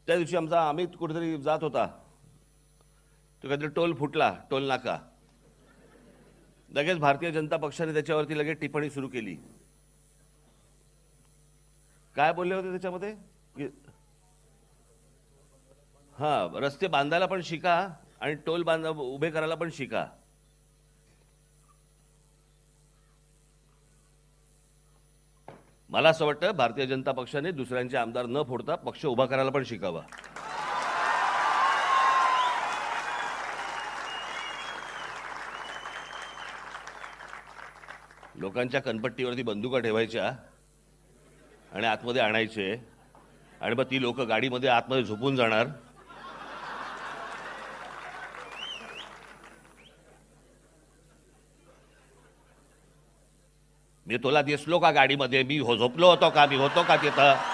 त्या दिवशी आमचा अमित कुठेतरी जात होता, तो काहीतरी टोल फुटला, टोल नाका. लगेच भारतीय जनता पक्षाने त्याच्यावरती लगेच टिप्पणी सुरू केली. काय बोलले होते त्याच्यामध्ये की हां, रस्ते बांधायला पण शिका आणि टोल उभे करायला पण शिका. मला असं वाटतं भारतीय जनता पक्षाने दुसऱ्यांचे आमदार न फोडता पक्ष उभा करायला पण शिकावा. लोकांच्या कनपट्टीवरती बंदुका ठेवायच्या आणि आतमध्ये आणायचे आणि मग ती लोक गाडीमध्ये आतमध्ये झोपून जाणार. मी तुला दिसलो का गाडीमध्ये? मी झोपलो होतो का? मी होतो का तिथं?